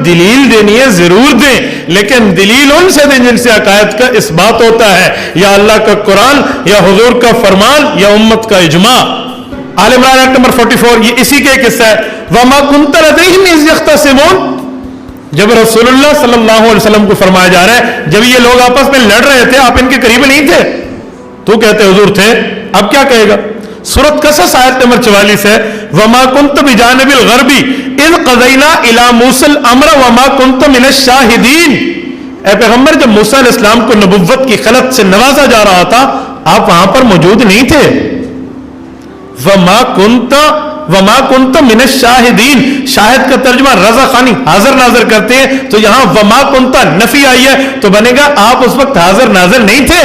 دلیل دینی ہے ضرور دیں، لیکن دلیل ان سے دیں جن سے عقائد کا اثبات ہوتا ہے، یا اللہ کا قرآن، یا حضور کا فرمان، یا امت کا اجماع۔ آل عمران آیت نمبر 44، یہ اسی کے ایک حصہ ہے۔ وَمَا كُنْتَ لَدَيْهِمْ إِذْ يَخْتَصِمُونَ، جب رسول اللہ صلی اللہ علیہ وسلم کو فرمایا جا رہا ہے جب یہ لوگ آپس میں لڑ رہے تھے آپ ان کے قریب نہیں تھے، تو کہتے حضور تھے، اب کیا کہے گا؟ سورۃ قصص آیت نمبر 44 ہے، وَمَا كُنْتَ بِجَانِبِ الْغَرْبِ إِذْ قَضَيْنَا إِلَى مُوسَى الْأَمْرَ وَمَا كُنْتَ مِنَ الشَّاهِدِينَ۔ اے پیغمبر، جب موسیٰ علیہ السلام کو نبوت کی خلق سے نوازا جا رہا تھا آپ وہاں پر موجود نہیں تھے۔ وَمَا كُنْتَ مِنَ الشَّاهِدِينَ، شاہد کا ترجمہ رضا خانی، حاضر ناظر کرتے ہیں، تو یہاں وَمَا كُنْتَ نفی آئی ہے تو بنے گا آپ اس وقت حاضر ناظر نہیں تھے۔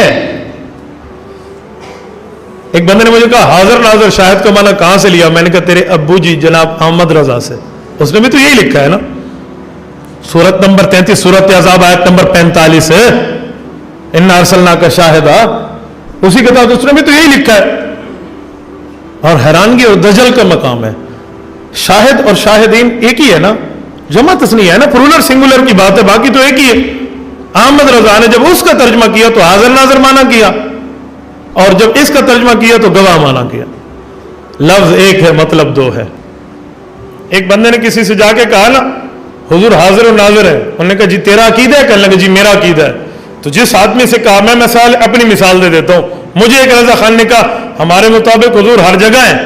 ایک بندے نے مجھے کہا حاضر ناظر شاہد کا معنی کہاں سے لیا؟ میں نے کہا تیرے ابو جی جناب احمد رضا سے، اس نے بھی تو یہی لکھا ہے نا، سورت نمبر 33 سورت احزاب آیت نمبر 45 ہے، اِنَّا أَرْسَلْنَاكَ شَاهِدًا، اسی کے ساتھ اس نے بھی تو یہی لکھا ہے۔ اور حیرانگی اور دجل کا مقام ہے، شاہد اور شاہدین ایک ہی ہے نا، جمع تثنیہ ہے نا، پلورل سنگولر کی بات ہے، باقی تو ایک ہی ہے۔ احمد رضا نے جب اس کا ترجمہ کیا تو حاضر ناظر مانا کیا، اور جب اس کا ترجمہ کیا تو گواہ مانا کیا۔ لفظ ایک ہے مطلب دو ہے۔ ایک بندے نے کسی سے جا کے کہا نا حضور حاضر و ناظر ہے، انہوں نے کہا جی تیرا عقیدہ ہے؟ کہنے لگا جی میرا عقیدہ ہے۔ تو جس آدمی سے کہا، میں اپنی مثال دے دیتا ہوں، مجھے ایک رضا خان نے کہا ہمارے مطابق حضور ہر جگہ ہیں،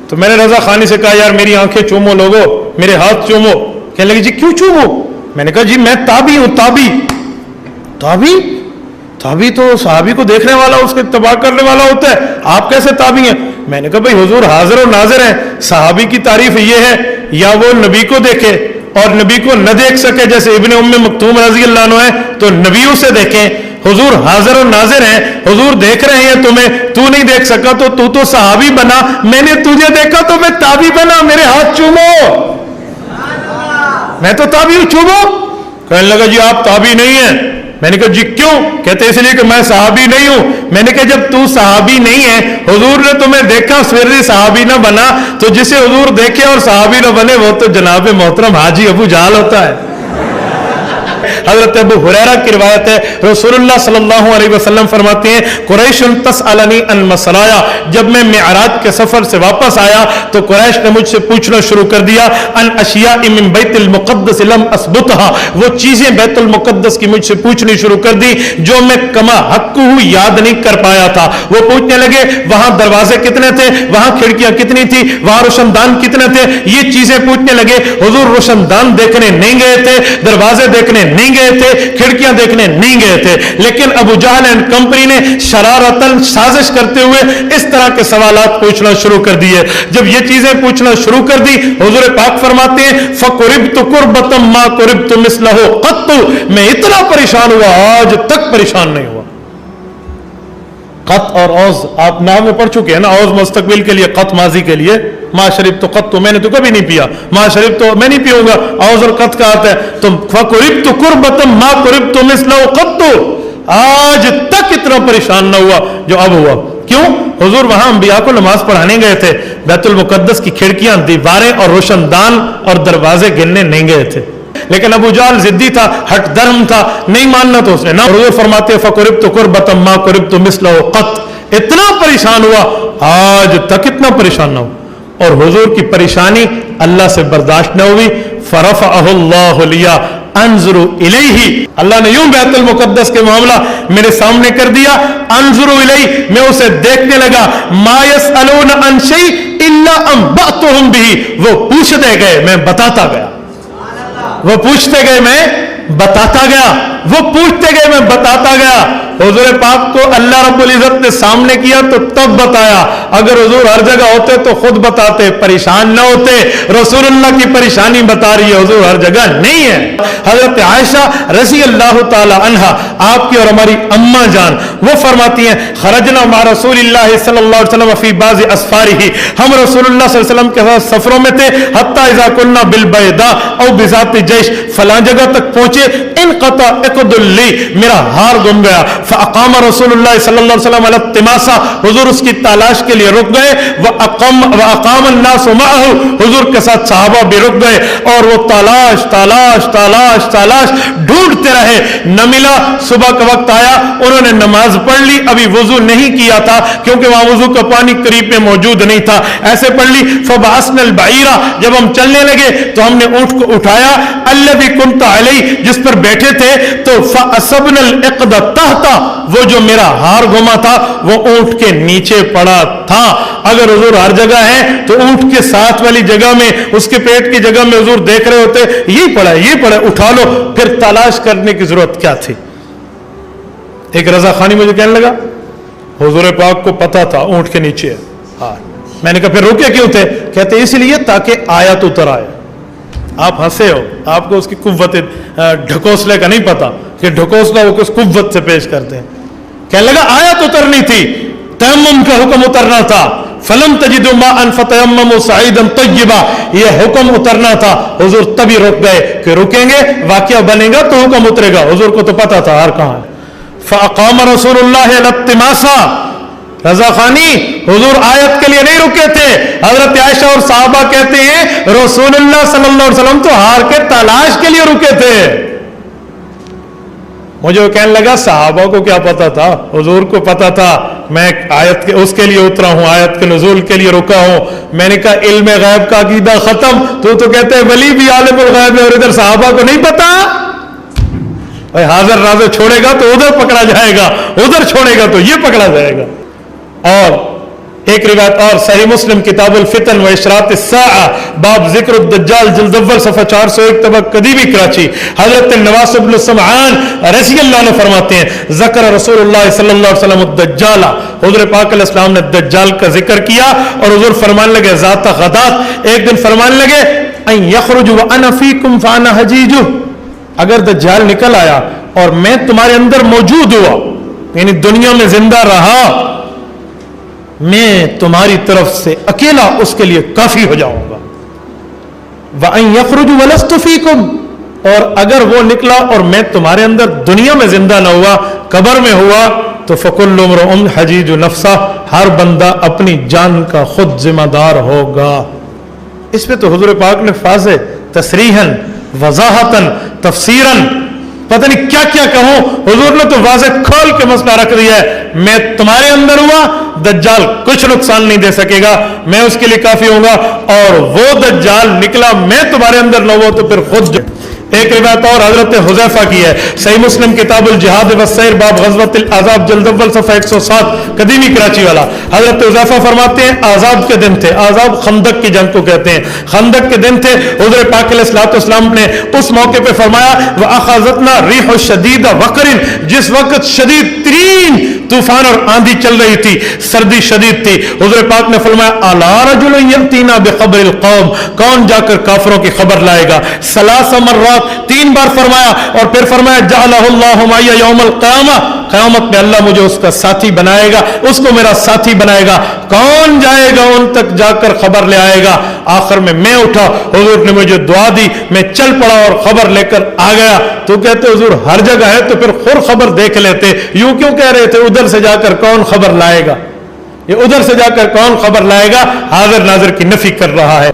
تو میں نے رضا خانی سے کہا یار میری آنکھیں چومو لوگو، میرے ہاتھ چومو۔ کہنے لگے جی کیوں چومو؟ میں نے کہا جی میں تابعی ہوں، تابعی تو صحابی کو دیکھنے والا اس کے اتباع کرنے والا ہوتا ہے، آپ کیسے تابعی ہیں؟ میں نے کہا بھائی حضور حاضر و ناظر ہیں، صحابی کی تعریف یہ ہے یا وہ نبی کو دیکھے اور نبی کو نہ دیکھ سکے، جیسے ابن ام مکتوم رضی اللہ عنہ ہے تو نبیوں سے دیکھیں۔ حضور حاضر و ناظر ہیں، حضور دیکھ رہے ہیں تمہیں، تو نہیں دیکھ سکا تو صحابی بنا، میں نے تجھے دیکھا تو میں تابعی بنا، میرے ہاتھ چومو، میں تو تابعی ہوں، چومو۔ کہنے لگا جی آپ تابعی نہیں ہیں۔ میں نے کہا جی کیوں؟ کہتے اس لیے کہ میں صحابی نہیں ہوں۔ میں نے کہا جب تو صحابی نہیں ہے، حضور نے تمہیں دیکھا پھر صحابی نہ بنا، تو جسے حضور دیکھے اور صحابی نہ بنے وہ تو جناب محترم حاجی ابو جہل ہوتا ہے۔ حضرت ابو ہریرہ کی روایت ہے، رسول اللہ صلی اللہ علیہ وسلم فرماتے ہیں قریش تسألنی عن مسرایا، جب میں معراج کے سفر سے واپس آیا تو قریش نے مجھ سے پوچھنا شروع کر دیا عن اشیاء من بیت المقدس لم اثبتها، وہ چیزیں بیت المقدس کی مجھ سے پوچھنی شروع کر دی جو میں کما حق ہوں یاد نہیں کر پایا تھا۔ وہ پوچھنے لگے وہاں دروازے کتنے تھے، وہاں کھڑکیاں کتنی تھی، وہاں روشن دان کتنے تھے، یہ چیزیں پوچھنے لگے۔ حضور روشن دان دیکھنے نہیں گئے تھے، دروازے دیکھنے نہیں گئے تھے، کھڑکیاں دیکھنے نہیں گئے تھے، لیکن ابو جہل اینڈ کمپنی نے شرارتاً سازش کرتے ہوئے اس طرح کے سوالات پوچھنا شروع کر دیے۔ جب یہ چیزیں پوچھنا شروع کر دی، حضور پاک فرماتے ہیں فَقُرِبْتُ قُرْبَةً مَا قُرِبْتُ مِثْلَهُ قَطُّ، میں اتنا پریشان ہوا آج تک پریشان نہیں ہوا۔ قط اور اوز آپ نام میں پڑھ چکے ہیں نا، اوز مستقبل کے لیے، قط ماضی کے لیے۔ ما شربت قط، میں نے تو کبھی نہیں پیا، ما شربت میں نہیں پیوں گا، اوز اور قط کا آتا ہے تو فَقُرِبْتُ قُرْبَةً مَا قُرِبْتُ مِثْلَهُ قَطُّ، آج تک اتنا پریشان نہ ہوا جو اب ہوا۔ کیوں؟ حضور وہاں انبیاء کو نماز پڑھانے گئے تھے، بیت المقدس کی کھڑکیاں، دیواریں اور روشن دان اور دروازے گننے نہیں گئے تھے، لیکن ابو جہل ضدی تھا، ہٹ درم تھا، نہیں ماننا تو اس نے نہ۔ حضور فرماتے ہیں فَقُرِبْتُ قُرْبَةً مَا قُرِبْتُ مِثْلَهُ قَطْ، اتنا پریشان ہوا آج تک اتنا پریشان نہ ہو۔ اور حضور کی پریشانی اللہ سے برداشت نہ ہوئی، فَرَفَعَهُ اللَّهُ لِيَا انظر الیہ، اللہ نے یوں بیت المقدس کے معاملہ میرے سامنے کر دیا، انظر الیہ، میں اسے دیکھنے لگا، ما یسألون عن شیء الا انبأتهم به، وہ پوچھتے گئے میں بتاتا گیا، وہ پوچھتے گئے میں بتاتا گیا، وہ پوچھتے گئے میں بتاتا گیا۔ حضور پاک کو اللہ رب العزت نے سامنے کیا تو تب بتایا، اگر حضور ہر جگہ ہوتے تو خود بتاتے، پریشان نہ ہوتے۔ رسول اللہ کی پریشانی بتا رہی ہے، حضور ہر جگہ نہیں ہے۔ حضرت عائشہ رضی اللہ تعالی عنہا، آپ کی اور ہماری اماں جان، وہ فرماتی ہیں خرجنا مع رسول اللہ صلی اللہ علیہ وسلم فی بعض اسفارہ، ہم رسول اللہ صلی اللہ علیہ وسلم کے ساتھ سفروں میں تھے، حتی اذا کنا بالبیضاء او بذات جیش، فلاں جگہ تک پہنچے، ان انقطع اقدلی, میرا ہار گم گیا. فاقام رسول اللہ صلی اللہ علیہ وسلم علی التماسہ, حضور اس کی تلاش کے لیے رک گئے. واقام الناس معه, حضور کے ساتھ صحابہ بھی رک گئے اور وہ تلاش تلاش تلاش تلاش ڈھونڈتے رہے, نہ ملا. صبح کا وقت آیا, انہوں نے نماز پڑھ لی, ابھی وضو نہیں کیا تھا کیونکہ وہاں وضو کا پانی قریب میں موجود نہیں تھا, ایسے پڑھ لی. فبعثنا البعیرہ, جب ہم چلنے لگے تو ہم نے اونٹ کو اٹھایا. الذی کنت علیہ, جس پر بیٹھے تھے. تو فاصبنا العقد تحت, وہ جو میرا ہار گما تھا وہ اونٹ کے نیچے پڑا تھا. اگر حضور ہر جگہ ہے تو اونٹ کے ساتھ والی جگہ میں, اس کے پیٹ کی جگہ میں حضور دیکھ رہے ہوتے, یہ پڑا یہ پڑا, اٹھا لو. پھر تلاش کرنے کی ضرورت کیا تھی؟ ایک رضا خانی مجھے کہنے لگا حضور پاک کو پتا تھا اونٹ کے نیچے ہے. ہاں, میں نے کہا پھر روکے کیوں تھے؟ کہتے اس لیے تاکہ آیت اتر آئے. آپ ہنسے ہو, آپ کو اس کی قوت ڈھکوسلے کا نہیں پتا کہ ڈھکوسلا وہ کس قوت سے پیش کرتے ہیں. کہنے لگا آیت اترنی تھی, تیمم کا حکم اترنا تھا. فلم تجدوا ماء فتیمموا صعیدا طیبا, یہ حکم اترنا تھا. حضور تبھی رک گئے کہ رکیں گے, واقعہ بنے گا تو حکم اترے گا. حضور کو تو پتا تھا ہر کہاں ہے. فاقام رسول اللہ علی التماسہ, رضا خانی حضور آیت کے لیے نہیں رکے تھے. حضرت عائشہ اور صحابہ کہتے ہیں رسول اللہ صلی اللہ علیہ وسلم تو ہار کے تلاش کے لیے رکے تھے. مجھے وہ کہنے لگا صحابہ کو کیا پتا تھا, حضور کو پتا تھا. میں آیت کے اس کے لیے اترا ہوں, آیت کے نزول کے لیے رکا ہوں. میں نے کہا علم غیب کا عقیدہ ختم. تو کہتے ہیں ولی بھی عالم الغیب ہے اور ادھر صحابہ کو نہیں پتا. بھائی حاضر ناظر چھوڑے گا تو ادھر پکڑا جائے گا, ادھر چھوڑے گا تو یہ پکڑا جائے گا. اور ایک روایت اور صحیح مسلم کتاب الفتن و اشراط الساعہ, باب ذکر الدجال, جلد اول صفحہ 401, طبق قدیمی کراچی. حضرت نواس بن سمعان رضی اللہ عنہ فرماتے ہیں ذکر رسول اللہ صلی اللہ علیہ وسلم الدجال, حضور پاک علیہ السلام نے دجال کا ذکر کیا اور حضور فرمان لگے ذات غدات, ایک دن فرمان لگے ان یخرج وانا فیکم فانا حجیجہ, اگر دجال نکل آیا اور میں تمہارے اندر موجود ہوا, یعنی دنیا میں زندہ رہا, میں تمہاری طرف سے اکیلا اس کے لیے کافی ہو جاؤں گا. وَأَن يَخْرُجُ وَلَسْتُ فِيكُمْ, اور اگر وہ نکلا اور میں تمہارے اندر دنیا میں زندہ نہ ہوا, قبر میں ہوا, تو فَكُلُّ امْرُؤٍ حَجِيجُ نَفْسَهُ, ہر بندہ اپنی جان کا خود ذمہ دار ہوگا. اس پہ تو حضور پاک نے واضح تصریحاً, وضاحتاً, تفسیراً, پتہ نہیں کیا کیا کہوں, حضور نے تو واضح کھول کے مسئلہ رکھ دیا ہے. میں تمہارے اندر ہوا, دجال کچھ نقصان نہیں دے سکے گا, میں اس کے لیے کافی ہوں گا. اور وہ دجال نکلا, میں تمہارے اندر نہ ہوا تو پھر خود. ایک روایت اور حضرت حذیفہ کی ہے, صحیح مسلم کتاب الجہاد والسیر, باب غزوۃ الاحزاب, جلد اول صفحہ 107, قدیمی کراچی والا. حضرت حذیفہ فرماتے ہیں احزاب کے دن تھے, احزاب خندق کی جنگ کو کہتے ہیں, خندق کے دن تھے. حضور پاک علیہ الصلوۃ والسلام نے اس موقع پہ فرمایا واخذتنا ریح شدید وقر, جس وقت شدید ترین طوفان اور آندھی چل رہی تھی, سردی شدید تھی. حضور پاک نے فرمایا الا رجل یاتینا بخبر القوم, کون جا کر کافروں کی خبر لائے گا. ثلاث مرات, 3 بار فرمایا, اور پھر فرمایا جعلہ اللہ معی یوم القیامہ, قیامت میں اللہ مجھے اس کا ساتھی بنائے گا, اس کو میرا ساتھی بنائے گا. کون جائے گا ان تک جا کر خبر لے آئے گا. آخر میں اٹھا, حضور نے مجھے دعا دی, میں چل پڑا اور خبر لے کر آ گیا. تو کہتے حضور ہر جگہ ہے تو پھر خود خبر دیکھ لیتے, یوں کیوں کہہ رہے تھے ادھر سے جا کر کون خبر لائے گا, یہ ادھر سے جا کر کون خبر لائے گا. حاضر ناظر کی نفی کر رہا ہے.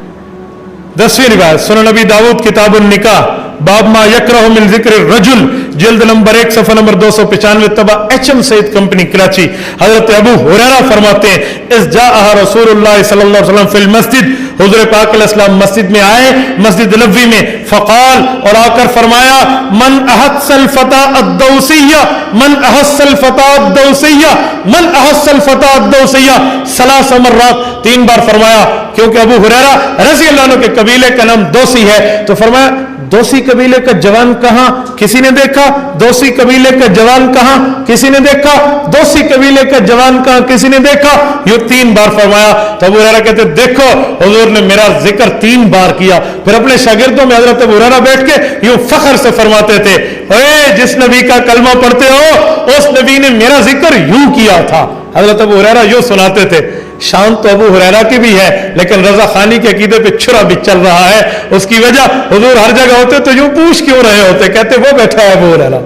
10ویں روایت سنن نبی داؤد کتاب النکاح, باب ما یکرہ من ذکر الرجل, جلد نمبر 1 صفحہ نمبر 295, طبع HM سعید کمپنی کراچی. حضرت ابو ہریرہ فرماتے ہیں اذ جاء رسول اللہ صلی اللہ علیہ وسلم فی المسجد, حضور پاک علیہ السلام مسجد میں آئے, مسجد نبوی میں. فقال, اور آ کر فرمایا من احس الفتاة الدوسیہ, من احس الفتاة الدوسیہ, من احس الفتاة الدوسیہ, 3 مرات, 3 بار فرمایا. کیونکہ ابو ہریرہ رضی اللہ عنہ کے قبیلے کا نام دوسی ہے, تو فرمایا دوسی قبیلے کا جوان کہاں, کسی نے دیکھا؟ دوسی قبیلے کا جوان کہاں؟ کسی نے دیکھا؟ دوسی قبیلے کا جوان کہاں؟ کسی نے دیکھا؟ یہ 3 بار فرمایا. تو ابو ہریرہ کہتے دیکھو حضور نے میرا ذکر 3 بار کیا. پھر اپنے شاگردوں میں حضرت ابو ہریرہ بیٹھ کے یوں فخر سے فرماتے تھے اے جس نبی کا کلمہ پڑھتے ہو اس نبی نے میرا ذکر یوں کیا تھا. حضرت ابو ہریرہ یوں سناتے تھے. شان تو ابو ہریرہ کی بھی ہے لیکن رضا خانی کے عقیدے پہ چھرا بھی چل رہا ہے. اس کی وجہ حضور ہر جگہ ہوتے تو یوں پوچھ کیوں رہے ہوتے؟ کہتے وہ بیٹھا ہے ابو ہریرہ.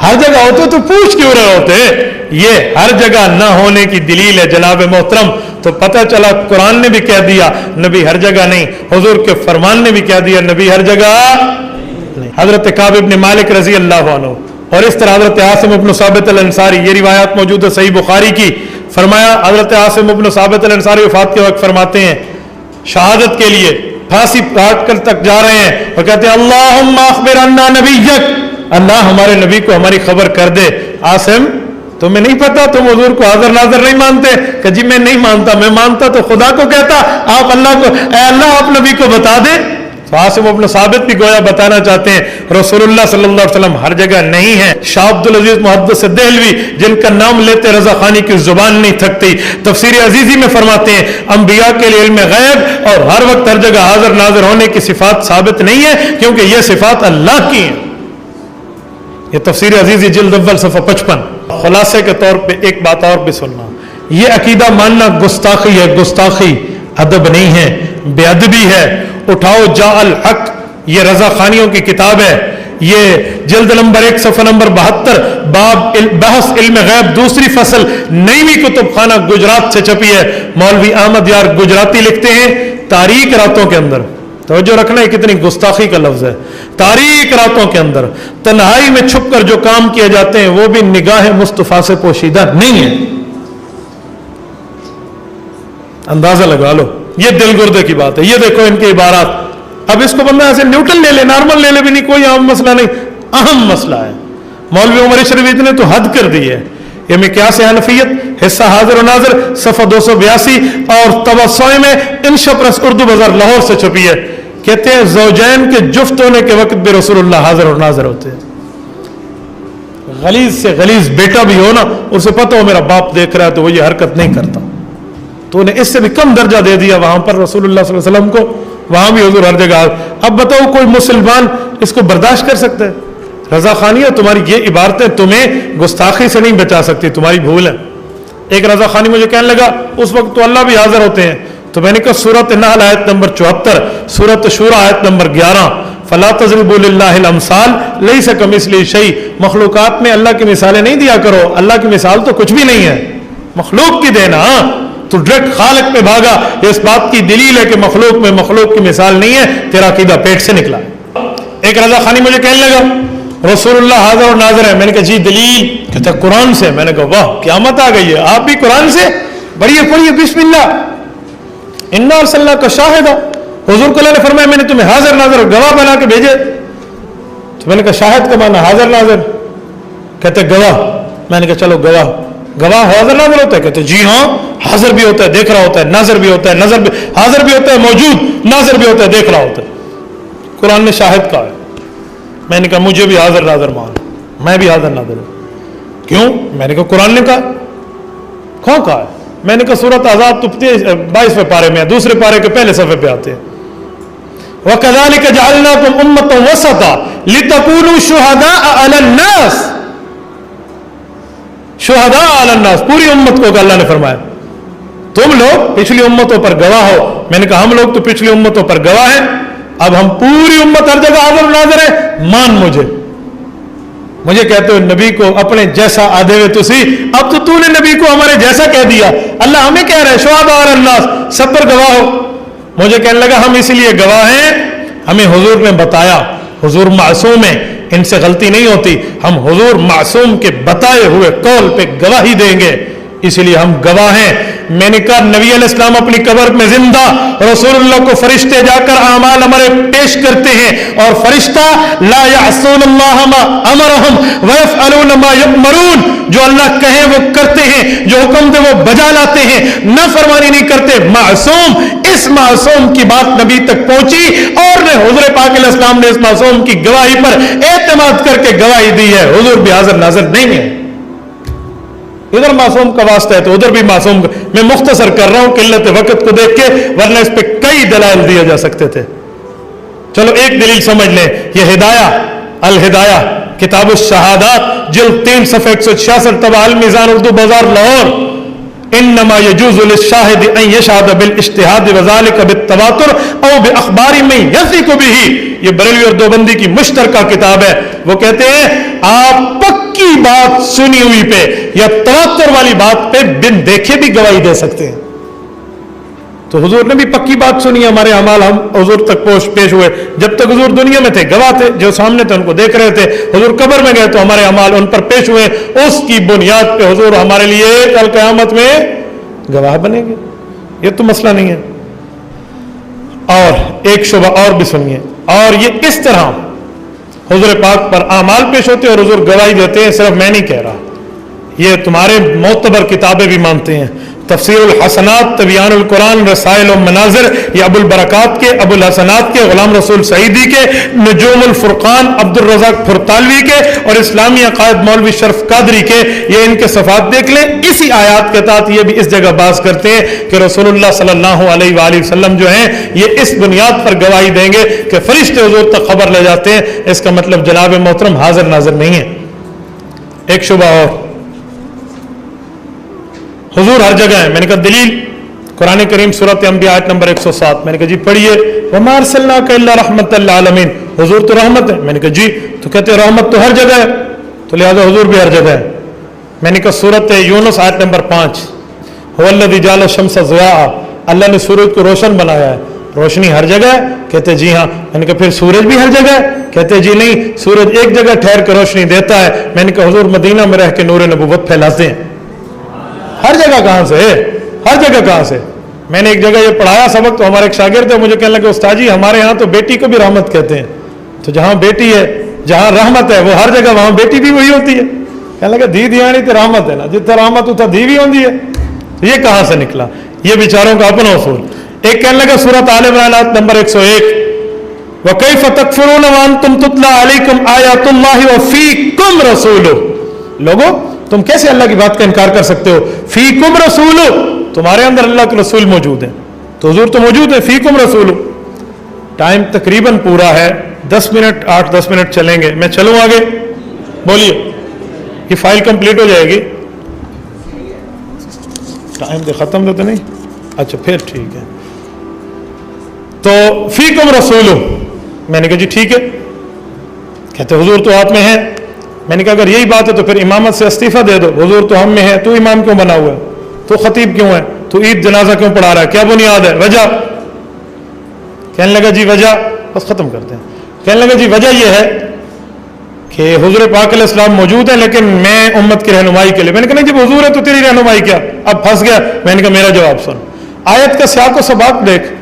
ہر جگہ ہوتے تو پوچھ کیوں رہے ہوتے؟ یہ ہر جگہ نہ ہونے کی دلیل ہے جناب محترم. تو پتہ چلا قرآن نے بھی کہہ دیا نبی ہر جگہ نہیں, حضور کے فرمان نے بھی کہہ دیا نبی ہر جگہ نہیں. حضرت کعب ابن مالک رضی اللہ عنہ اور اس طرح حضرت عاصم ابن ثابت الانصاری, یہ روایات موجود ہے صحیح بخاری کی. فرمایا حضرت عاصم ابن ثابت الانصاری وفات کے وقت فرماتے ہیں شہادت کے لیے پھانسی کاٹ کر تک جا رہے ہیں اور کہتے ہیں اللہم اخبر عنا نبیک, اللہ ہمارے نبی کو ہماری خبر کر دے. عاصم تمہیں نہیں پتا, تم حضور کو حاضر ناظر نہیں مانتے؟ کہ جی میں نہیں مانتا, میں مانتا تو خدا کو کہتا, آپ اللہ کو, اے اللہ آپ نبی کو بتا دے. تو عاصم ابن ثابت بھی گویا بتانا چاہتے ہیں رسول اللہ صلی اللہ علیہ وسلم ہر جگہ نہیں ہے. شاہ عبد العزیز محدث دہلوی جن کا نام لیتے رضا خانی کی زبان نہیں تھکتی, تفسیر عزیزی میں فرماتے ہیں انبیاء کے لیے علم غیب اور ہر وقت ہر جگہ حاضر ناظر ہونے کی صفات ثابت نہیں ہے کیونکہ یہ صفات اللہ کی ہیں. یہ تفسیر عزیزی جلد اول صفحہ 55. خلاصے کے طور پہ ایک بات اور بھی سننا, یہ عقیدہ ماننا گستاخی ہے, گستاخی ادب نہیں ہے, بے ادبی ہے. اٹھاؤ جاء الحق, یہ رضا خانیوں کی کتاب ہے, یہ جلد نمبر 1 صفحہ نمبر 72 باب بحث علم غیب دوسری فصل, نئیویں کتب خانہ گجرات سے چھپی ہے. مولوی احمد یار گجراتی لکھتے ہیں تاریک راتوں کے اندر, توجہ رکھنا یہ کتنی گستاخی کا لفظ ہے, تاریک راتوں کے اندر تنہائی میں چھپ کر جو کام کیے جاتے ہیں وہ بھی نگاہ مصطفیٰ سے پوشیدہ نہیں ہے. اندازہ لگا لو, یہ دل گردے کی بات ہے. یہ دیکھو ان کی عبارات, اب اس کو بندہ ایسے نیوٹرل لے لے, نارمل لے لے بھی نہیں, کوئی عام مسئلہ نہیں, اہم مسئلہ ہے. مولوی عمر شریف نے تو حد کر دی ہے. یہ مقیاس حنفیت حصہ حاضر و ناظر صفحہ 282 اور توسع میں انشا پریس اردو بازار لاہور سے چھپی ہے. کہتے ہیں زوجین کے جفت ہونے کے وقت بھی رسول اللہ حاضر و ناظر ہوتے ہیں. غلیظ سے غلیظ بیٹا بھی ہو نا, اسے پتہ ہو میرا باپ دیکھ رہا ہے تو وہ یہ حرکت نہیں کرتا, تو انہیں اس سے بھی کم درجہ دے دیا وہاں پر رسول اللہ صلی اللہ علیہ وسلم کو, وہاں بھی حضور ہر جگہ. اب بتاؤ کوئی مسلمان اس کو برداشت کر سکتا ہے؟ رضا خانی ہے تمہاری یہ عبارتیں تمہیں گستاخی سے نہیں بچا سکتی, تمہاری بھول ہے. ایک رضا خانی مجھے کہنے لگا اس وقت تو اللہ بھی حاضر ہوتے ہیں, تو میں نے کہا سورۃ نحل آیت نمبر 74, سورۃ شورى آیت نمبر 11, فلا تضربوا للہ الامثال لیس کمثلہ شیء, مخلوقات میں اللہ کی مثالیں نہیں دیا کرو, اللہ کی مثال تو کچھ بھی نہیں ہے, مخلوق کی دینا. تو ڈائریکٹ خالق پہ بھاگا, یہ اس بات کی دلیل ہے کہ مخلوق میں مخلوق کی مثال نہیں ہے, تیرا عقیدہ پیٹ سے نکلا. ایک رضا خانی مجھے کہنے لگا رسول اللہ حاضر اور ناظر ہے. میں نے کہا جی دلیل, کہتا قرآن سے. میں نے کہا واہ قیامت آ گئی ہے, آپ بھی قرآن سے؟ پڑھیے بسم اللہ, انا ارسلناک شاہدا. حضور کو اللہ نے فرمایا میں نے تمہیں حاضر ناظر گواہ بنا کے بھیجے. تو میں نے کہا شاہد کا معنی حاضر ناظر, کہتے گواہ. میں نے کہا چلو گواہ حاضر ناظر ہوتا ہے؟ کہتے جی ہاں, حاضر بھی ہوتا ہے دیکھ رہا ہوتا ہے, ناظر بھی ہوتا ہے نظر بھی, حاضر بھی ہوتا ہے موجود, ناظر بھی ہوتا ہے دیکھ رہا ہوتا ہے. قرآن نے شاہد کہا ہے. میں نے کہا مجھے بھی حاضر ناظر مان, میں بھی حاضر ناظر ہوں. کیوں؟ میں نے کہا قرآن نے کہا. کہاں کہا ہے؟ میں نے کہا سورۃ احزاب تو 22ویں پارے میں ہے, دوسرے پارے کے پہلے صفحے پہ آتے ہیں وَكَذَلِكَ جَعَلْنَاكُمْ أُمَّةً وَسَطًا لِتَكُونُوا شُهَدَاءَ عَلَى النَّاسِ. شہداء علی الناس, پوری امت کو اللہ نے فرمایا تم لوگ پچھلی امتوں پر گواہ ہو. میں نے کہا ہم لوگ تو پچھلی امتوں پر گواہ ہیں, اب ہم پوری امت ہر جگہ حاضر و ناظر ہے, مان مجھے کہتے ہو نبی کو اپنے جیسا آدھے ہوئے تسی, اب تو نے نبی کو ہمارے جیسا کہہ دیا. اللہ ہمیں کہہ رہے شہداء علی الناس, سب پر گواہ ہو. مجھے کہنے لگا ہم اس لیے گواہ ہیں, ہمیں حضور نے بتایا, حضور معصوم ہیں, ان سے غلطی نہیں ہوتی, ہم حضور معصوم کے بتائے ہوئے قول پہ گواہی دیں گے, اس لیے ہم گواہ ہیں. میں نے کہا نبی علیہ السلام اپنی قبر میں زندہ، رسول اللہ کو فرشتے جا کر اعمال ہمارے پیش کرتے ہیں، اور فرشتہ لا یعصون اللہ ما امرہم ویفعلون ما یؤمرون، جو اللہ کہے وہ کرتے ہیں، جو حکم دے وہ بجا لاتے ہیں، نافرمانی نہیں کرتے۔ معصوم، اس معصوم کی بات نبی تک پہنچی اور نے حضور پاک علیہ السلام نے اس معصوم کی گواہی پر اعتماد کر کے گواہی دی ہے، حضور بھی حاضر ناظر نہیں ہے۔ ادھر معصوم کا واسطہ ہے تو ادھر بھی معصوم کا، میں مختصر کر رہا ہوں قلت وقت کو دیکھ کے، ورنہ اس پہ کئی دلائل دیے جا سکتے تھے۔ چلو ایک دلیل سمجھ لیں، یہ ہدایہ الہدایہ کتاب الشہادات جلد 3 صفحہ 166 طبع المیزان اردو بازار لاہور، انما يجوز للشاهد ان يشهد بالاجتهاد وذلك بالتواتر او باخبار من يثق به، یہ بریلوی اور دیوبندی کی مشترکہ کتاب ہے۔ وہ کہتے ہیں آپ پکی بات سنی ہوئی پہ یا تواتر والی بات پہ بن دیکھے بھی گواہی دے سکتے ہیں۔ تو حضور نے بھی پکی بات سنی، ہمارے اعمال ہم حضور تک پیش ہوئے، جب تک حضور دنیا میں تھے گواہ تھے، جو سامنے تھے ان کو دیکھ رہے تھے، حضور قبر میں گئے تو ہمارے اعمال ان پر پیش ہوئے، اس کی بنیاد پہ حضور ہمارے لیے کل قیامت میں گواہ بنیں گے، یہ تو مسئلہ نہیں ہے۔ اور ایک شبہ اور بھی سنیے، اور یہ اس طرح حضور پاک پر اعمال پیش ہوتے ہیں اور حضور گواہی دیتے ہیں، صرف میں نہیں کہہ رہا، یہ تمہارے معتبر کتابیں بھی مانتے ہیں۔ تفسیر الحسنات، تبیان القرآن، رسائل و مناظر، یہ ابو البرکات کے، ابو الحسنات کے، غلام رسول سعیدی کے، نجوم الفرقان عبد الرزاق فرتالوی کے، اور اسلامی عقائد مولوی شرف قادری کے، یہ ان کے صفحات دیکھ لیں۔ اسی آیات کے تحت یہ بھی اس جگہ باز کرتے ہیں کہ رسول اللہ صلی اللہ علیہ وآلہ وسلم جو ہیں یہ اس بنیاد پر گواہی دیں گے کہ فرشتے حضور تک خبر لے جاتے ہیں، اس کا مطلب جناب محترم حاضر ناظر نہیں ہے۔ ایک شبہ اور، حضور ہر جگہ ہے، میں نے کہا دلیل قرآن کریم سورۃ انبیاء آیت نمبر 107، میں نے کہا جی پڑھیے، وَمَا أَرْسَلْنَاكَ إِلَّا رَحْمَةً لِّلْعَالَمِينَ، حضور تو رحمت ہے، میں نے کہا جی، تو کہتے ہیں رحمت تو ہر جگہ ہے، تو لہذا حضور بھی ہر جگہ ہے۔ میں نے کہا سورۃ یونس آیت نمبر 5، هُوَ الَّذِي جَعَلَ الشَّمْسَ ضِيَاءً، اللہ نے سورج کو روشن بنایا ہے، روشنی ہر جگہ ہے، کہتے جی ہاں۔ میں نے کہا پھر سورج بھی ہر جگہ ہے، کہتے جی نہیں، سورج ایک جگہ ٹھہر کے روشنی دیتا ہے۔ میں نے کہا حضور مدینہ میں رہ کے نور نبوت پھیلاتے ہیں، ہر جگہ کہاں سے ہے، ہر جگہ کہاں سے؟ میں نے ایک جگہ یہ پڑھایا سبق، تو ہمارے ایک شاگرد تھے، مجھے کہنے لگے استاد جی ہمارے یہاں تو بیٹی کو بھی رحمت کہتے ہیں، تو جہاں بیٹی ہے، جہاں رحمت ہے، وہ ہر جگہ وہاں بیٹی بھی وہی ہوتی ہے۔ کہنے لگا دی دیانی تو رحمت ہے نا، جتنا رحمت اتنا دی بھی ہوتی ہے، یہ کہاں سے نکلا؟ یہ بیچاروں کا اپنا اصول۔ ایک کہنے لگا سورۃ آل عمران آیت نمبر 101، وَكَيْفَ تَكْفُرُونَ وَأَنْتُمْ تُتْلَىٰ عَلَيْكُمْ آيَاتُ اللَّهِ وَفِيكُمْ رَسُولُهُ، لوگوں تم کیسے اللہ کی بات کا انکار کر سکتے ہو؟ فیکم رسول، تمہارے اندر اللہ کے رسول موجود ہیں، تو حضور تو موجود ہے، فیکم رسول۔ ٹائم تقریباً پورا ہے، 10 منٹ 8-10 منٹ چلیں گے، میں چلوں آگے؟ بولیے، یہ فائل کمپلیٹ ہو جائے گی؟ ٹائم دے ختم تو نہیں؟ اچھا پھر ٹھیک ہے۔ تو فیکم رسول، میں نے کہا جی ٹھیک ہے، کہتے حضور تو آپ میں ہیں۔ میں نے کہا اگر یہی بات ہے تو پھر امامت سے استعفیٰ دے دو، حضور تو ہم میں ہے، تو امام کیوں بنا ہوا ہے، تو خطیب کیوں ہے، تو عید جنازہ کیوں پڑھا رہا ہے، کیا بنیاد ہے، وجہ؟ کہنے لگا جی وجہ، بس ختم کرتے ہیں۔ کہنے لگا جی وجہ یہ ہے کہ حضور پاک علیہ السلام موجود ہیں لیکن میں امت کی رہنمائی کے لیے۔ میں نے کہا نہیں جب حضور ہے تو تیری رہنمائی کیا؟ اب پھنس گیا۔ میں نے کہا میرا جواب سن، آیت کا سیاق و سباق دیکھ،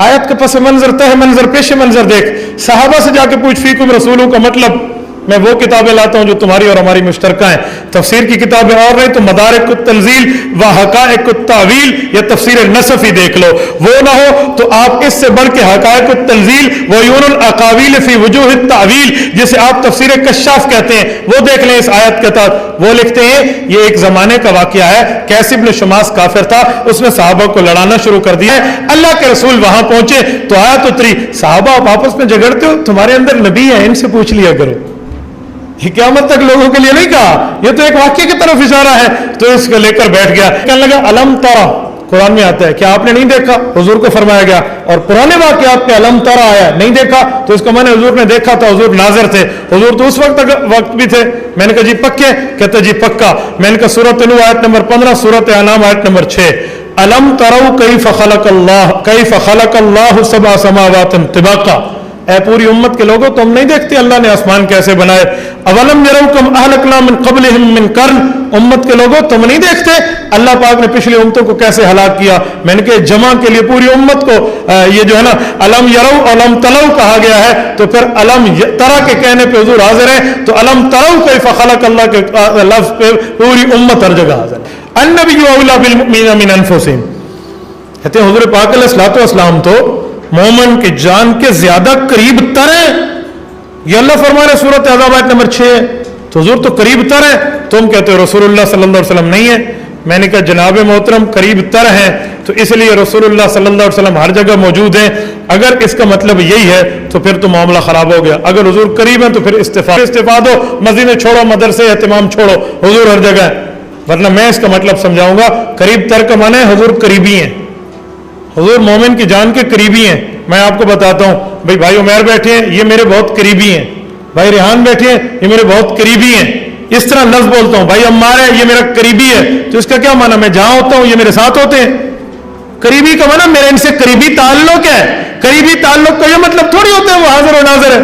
آیت کا پس منظر، تہ منظر، پیش منظر دیکھ، صحابہ سے جا کے پوچھ فیکم رسولوں کا مطلب۔ میں وہ کتابیں لاتا ہوں جو تمہاری اور ہماری مشترکہ ہیں، تفسیر کی کتابیں اور نہیں تو مدارک التنزیل و حقائق التاویل یا تفسیر النصف ہی دیکھ لو، وہ نہ ہو تو آپ اس سے بڑھ کے حقائق التنزیل و عیون الاقاویل فی وجوہ التاویل جسے آپ تفسیر کشاف کہتے ہیں وہ دیکھ لیں اس آیت کے تحت۔ وہ لکھتے ہیں یہ ایک زمانے کا واقعہ ہے، قیس بن شماس کافر تھا، اس نے صحابہ کو لڑانا شروع کر دیا، اللہ کے رسول وہاں پہنچے تو آیت اتری، صحابہ آپ آپس میں جھگڑتے ہو، تمہارے اندر نبی ہے، ان سے پوچھ لیا کرو۔ یہ قیامت تک لوگوں کے لیے نہیں کہا، یہ تو ایک واقعے کی طرف اشارہ ہے، تو اس کو لے کر بیٹھ گیا۔ کہنے لگا الم ترا، قرآن میں آتا ہے کیا آپ نے نہیں دیکھا، حضور کو فرمایا گیا، اور پرانے واقعات میں الم ترا آیا نہیں دیکھا، تو اس کو میں نے حضور نے دیکھا تھا، حضور ناظر تھے، حضور تو اس وقت بھی تھے۔ میں نے کہا جی پکے؟ کہتے جی پکا۔ میں نے کہا سورۃ نوح آیت نمبر 15، سورۃ انعام آیت نمبر 6، الم تروا کیف خلق اللہ سبع سماوات طباقا، اے پوری امت کے لوگوں تم نہیں دیکھتے اللہ نے آسمان کیسے بنائے؟ اولم یروا کم اہلکنا من قبلہم من قرن، امت کے لوگوں تم نہیں دیکھتے اللہ پاک نے پچھلی امتوں کو کیسے ہلاک کیا؟ میں نے کہ جمع کے لیے پوری امت کو یہ جو ہے نا الم یروا الم تلو کہا گیا ہے، تو پھر الم ترا کے کہنے پہ حضور حاضر ہیں، تو الم ترو کیف خلق اللہ کے لفظ پہ پوری امت ہر جگہ حاضر ہے۔ النبی اولی بالمؤمنین من انفسہم، کہتے ہیں حضور پاک علیہ الصلوۃ والسلام تو مومن کی جان کے زیادہ قریب تر ہیں، یہ اللہ فرما رہے سورۃ احزاب آیت نمبر 6، تو حضور تو قریب تر ہے، تم کہتے ہو رسول اللہ صلی اللہ علیہ وسلم نہیں ہے۔ میں نے کہا جناب محترم قریب تر ہیں تو اس لیے رسول اللہ صلی اللہ علیہ وسلم ہر جگہ موجود ہیں، اگر اس کا مطلب یہی ہے تو پھر تو معاملہ خراب ہو گیا۔ اگر حضور قریب ہیں تو پھر استفادہ دو، مسجد چھوڑو، مدرسے اہتمام چھوڑو، حضور ہر جگہ ہے، ورنہ میں اس کا مطلب سمجھاؤں گا۔ قریب تر کا معنی ہے حضور قریبی ہیں، حضور مومن کی جان کے قریبی ہیں۔ میں آپ کو بتاتا ہوں، بھائی عمیر بیٹھے ہیں یہ میرے بہت قریبی ہیں، بھائی ریحان بیٹھے ہیں یہ میرے بہت قریبی ہیں، اس طرح لفظ بولتا ہوں، بھائی عمار ہے یہ میرا قریبی ہے، تو اس کا کیا معنی؟ میں جہاں ہوتا ہوں یہ میرے ساتھ ہوتے ہیں۔ قریبی کا معنی میرے ان سے قریبی تعلق ہے، قریبی تعلق کا یہ مطلب تھوڑی ہوتا ہے وہ حاضر و ناظر ہے۔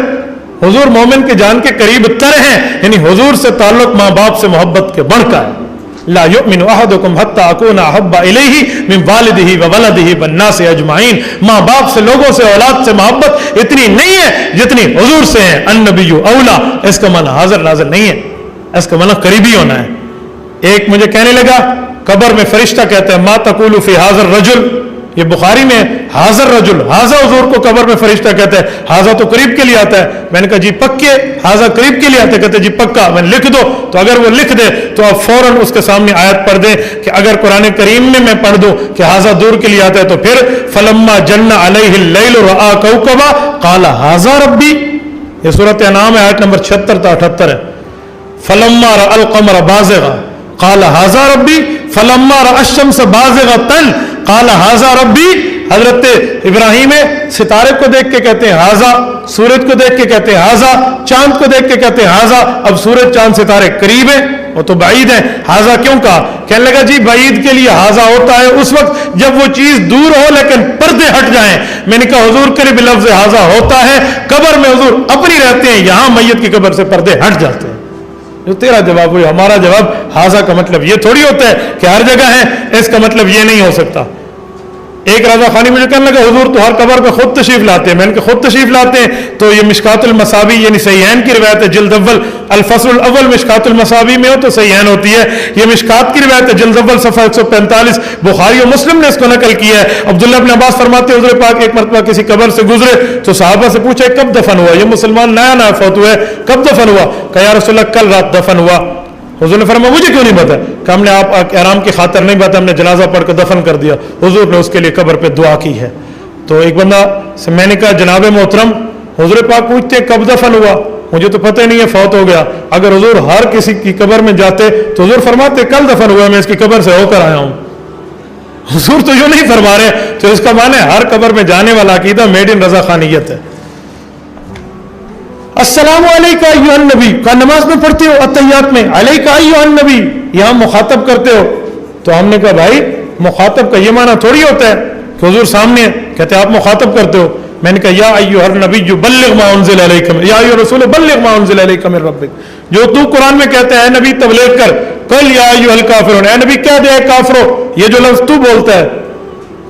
حضور مومن کے جان کے قریب تر ہیں، یعنی حضور سے تعلق ماں باپ سے محبت کے بڑھ کا ہے۔ لا یؤمن احدکم حتی اکون احب الیہ من والدہ وولدہ والناس اجمعین، ماں باپ سے، لوگوں سے، اولاد سے محبت اتنی نہیں ہے جتنی حضور سے ہے۔ النبی اولا، اس کا معنی حاضر ناظر نہیں ہے، اس کا معنی قریبی ہونا ہے۔ ایک مجھے کہنے لگا قبر میں فرشتہ کہتا ہے ما تقول فی حاضر رجل، یہ بخاری میں حاضر رجل، حاضر حضور کو قبر میں فرشتہ کہتا ہے، حاضر تو قریب کے لیے آتا ہے۔ میں نے کہا جی پکے حاضر قریب کے لیے آتا ہے؟ کہتے جی پکا۔ میں لکھ دو، تو اگر وہ لکھ دے تو آپ فوراً اس کے سامنے آیت پڑھ دیں کہ اگر قرآن کریم میں پڑھ دوں کہ حاضر دور کے لیے آتا ہے تو پھر فلما جن علیہ اللیل رآ کوکبا قال ھذا ربی، یہ سورۃ انعام ہے آیت نمبر 76 تا 78 ہے۔ فلما رأى القمر بازغا قال ھذا ربی فلما رأى الشمس بازغۃ قال ھذا ربی۔ حضرت ابراہیم ستارے کو دیکھ کے کہتے ہیں ھذا، سورج کو دیکھ کے کہتے ہیں ھذا، چاند کو دیکھ کے کہتے ہیں ھذا۔ اب سورج چاند ستارے قریب ہیں، وہ تو بعید ہیں، ھذا کیوں کہا؟ کہنے لگا جی بعید کے لیے ھذا ہوتا ہے اس وقت جب وہ چیز دور ہو لیکن پردے ہٹ جائیں۔ میں نے کہا حضور قریب لفظ ھذا ہوتا ہے قبر میں، حضور اپنی رہتے ہیں، یہاں میت کی قبر سے پردے ہٹ جاتے ہیں۔ جو تیرا جواب ہوئی، ہمارا جواب ھذا کا مطلب یہ تھوڑی ہوتا ہے کہ ہر جگہ ہے، اس کا مطلب یہ نہیں ہو سکتا۔ ایک رضا خانی مجھے کہنے لگا حضور تو ہر قبر پہ خود تشریف لاتے ہیں۔ میں نے کہا خود تشریف لاتے ہیں تو یہ مشکات المصابی یعنی صحیحین کی روایت ہے، جلد اول الفصل الاول مشکات المصابی میں ہو تو صحیحین ہوتی ہے، یہ مشکات کی روایت ہے جلد اول صفحہ 145، بخاری و مسلم نے اس کو نقل کیا ہے۔ عبداللہ بن عباس فرماتے ہیں حضور پاک ایک مرتبہ کسی قبر سے گزرے تو صحابہ سے پوچھا کب دفن ہوا؟ یہ مسلمان نیا نیا فوت ہوا ہے، کب دفن ہوا؟ کہا یا رسول اللہ کل رات دفن ہوا۔ حضور نے فرمایا مجھے کیوں نہیں پتا؟ کہ ہم نے آپ احرام کی خاطر نہیں بتا، ہم نے جنازہ پڑھ کر دفن کر دیا، حضور نے اس کے لیے قبر پہ دعا کی ہے۔ تو ایک بندہ سے میں نے کہا جناب محترم حضور پاک پوچھتے کب دفن ہوا؟ مجھے تو پتہ ہی نہیں ہے، فوت ہو گیا۔ اگر حضور ہر کسی کی قبر میں جاتے تو حضور فرماتے کل دفن ہوا، میں اس کی قبر سے ہو کر آیا ہوں۔ حضور تو یوں نہیں فرما رہے، تو اس کا معنی ہر قبر میں جانے والا عقیدہ میڈ ان رضا خانیت ہے۔ السلام علیکہ ایھا النبی کا نماز میں پڑھتے ہو اتحیات میں علیکہ ایھا النبی، یہاں مخاطب کرتے ہو، تو ہم نے کہا بھائی مخاطب کا یہ معنی تھوڑی ہوتا ہے کہ حضور سامنے ہے، کہتے آپ مخاطب کرتے ہو۔ میں نے کہا یا ایھا النبی بلغ ما انزل الیک، یا ایھا الرسول بلغ ما انزل الیک من ربک، جو تو قرآن میں کہتا ہے اے نبی تبلیغ کر، قل یا ایھا الکافرون، اے نبی کہہ دے اے کافرو، یہ جو لفظ تو بولتا ہے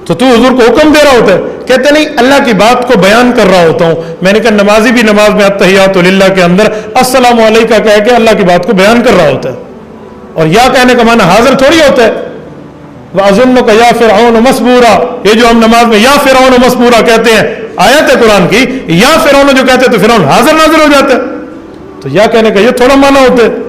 تو حضور کو حکم دے رہا ہوتا ہے؟ کہتے نہیں اللہ کی بات کو بیان کر رہا ہوتا ہوں۔ میں نے کہا نمازی بھی نماز میں التحیات للہ کے اندر السلام علیکہ کہہ کے اللہ کی بات کو بیان کر رہا ہوتا ہے، اور یا کہنے کا معنی حاضر تھوڑی ہوتا ہے۔ وَأَظُنُّكَ يَا فِرْعَوْنُ مَسْبُورًا، یہ جو ہم نماز میں یا فرعون مسبورا کہتے ہیں آیت ہے قرآن کی، یا فرعون جو کہتے ہیں تو فرعون حاضر ناظر ہو جاتا ہے، تو یا کہنے کا یہ تھوڑا معنی ہوتا ہے۔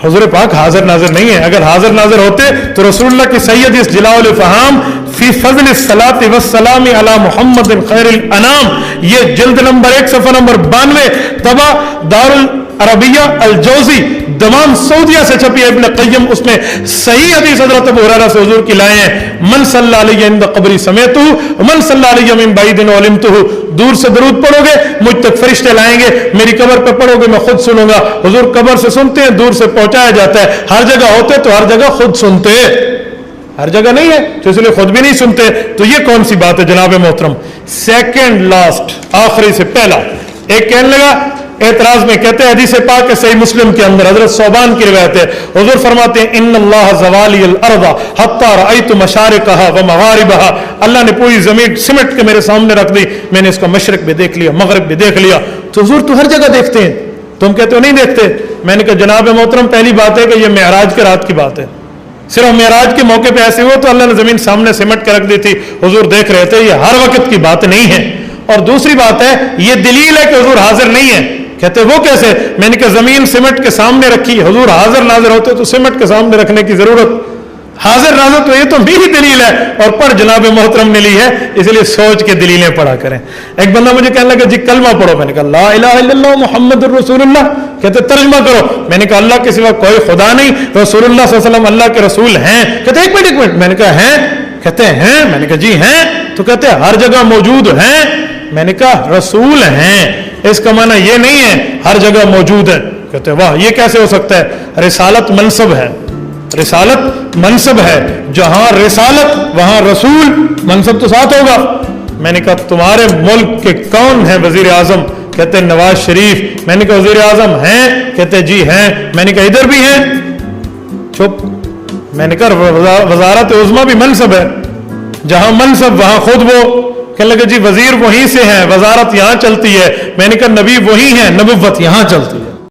حضور پاک حاضر ناظر نہیں ہے، اگر حاضر ناظر ہوتے تو رسول اللہ کی سید اس جلاء الفہام فی فضل الصلاۃ والسلام علی محمد خیر الانام، یہ جلد نمبر 1 صفحہ نمبر 92 طبع دار العربیہ الجوزی دمام سعودیہ سے چھپی ہے، ابن قیم اس میں صحیح حدیث حضرت ابو ہریرہ سے حضور کی لائے ہیں، من صلی علیہ عند قبری سمیتہ ومن صلی علیہ من بعید علمتہ، دور سے درود پڑھو گے مجھ تک فرشتے لائیں گے، میری قبر پہ پڑھو گے میں خود سنوں گا۔ حضور قبر سے سنتے ہیں، دور سے پہنچایا جاتا ہے، ہر جگہ ہوتے تو ہر جگہ خود سنتے۔ ہر جگہ نہیں ہے تو اس لیے خود بھی نہیں سنتے. تو یہ کون سی بات ہے جناب محترم؟ سیکنڈ لاسٹ، آخری سے پہلا. ایک کہنے لگا اعتراض میں، کہتے ہیں حدیث پاک صحیح مسلم کے اندر حضرت صوبان کی روایت ہے، حضور فرماتے ہیں ان اللہ زوالی الارض حتی رأیت مشارقها ومغاربها، اللہ نے پوری زمین سمٹ کے میرے سامنے رکھ دی، میں نے اس کا مشرق بھی دیکھ لیا، مغرب بھی دیکھ لیا. تو حضور تو ہر جگہ دیکھتے ہیں، تم کہتے ہو نہیں دیکھتے. میں نے کہا جناب محترم پہلی بات ہے کہ یہ معراج کے رات کی بات ہے، صرف معراج کے موقع پہ ایسے ہوا تو اللہ نے زمین سامنے سمٹ کے رکھ دی تھی، حضور دیکھ رہے تھے، یہ ہر وقت کی بات نہیں ہے. اور دوسری بات ہے یہ دلیل ہے کہ حضور حاضر نہیں ہے. کہتے وہ کیسے؟ میں نے کہا زمین سمٹ کے سامنے رکھی، حضور حاضر ناظر ہوتے تو سمٹ کے سامنے رکھنے کی ضرورت، حاضر ناظر تو یہ تو میری دلیل ہے اور پر جناب محترم نے لی ہے، اس لیے سوچ کے دلیلیں پڑھا کریں. ایک بندہ مجھے کہنے لگا جی کلمہ پڑھو، میں نے کہا لا الہ الا اللہ محمد الرسول اللہ. کہتے ترجمہ کرو، میں نے کہا اللہ کے سوا کوئی خدا نہیں، رسول اللہ صلی اللہ علیہ وسلم اللہ کے رسول ہیں. کہتے ایک منٹ، میں نے کہا ہیں؟ کہتے ہیں. میں نے کہا جی ہیں. تو کہتے ہر جگہ موجود ہیں. میں نے کہا رسول ہیں، اس کا معنی یہ نہیں ہے ہر جگہ موجود ہے. کہتے واہ یہ کیسے ہو سکتا ہے؟ رسالت منصب ہے، رسالت منصب ہے، جہاں رسالت وہاں رسول، منصب تو ساتھ ہوگا. میں نے کہا تمہارے ملک کے کون ہیں وزیر اعظم؟ کہتے نواز شریف. میں نے کہا وزیر اعظم ہیں؟ کہتے جی ہیں. میں نے کہا ادھر بھی ہیں؟ چپ. میں نے کہا وزارت عظمیٰ بھی منصب ہے، جہاں منصب وہاں خود وہ. کہنے لگے جی وزیر وہیں سے ہیں، وزارت یہاں چلتی ہے. میں نے کہا نبی وہی ہیں، نبوت یہاں چلتی ہے.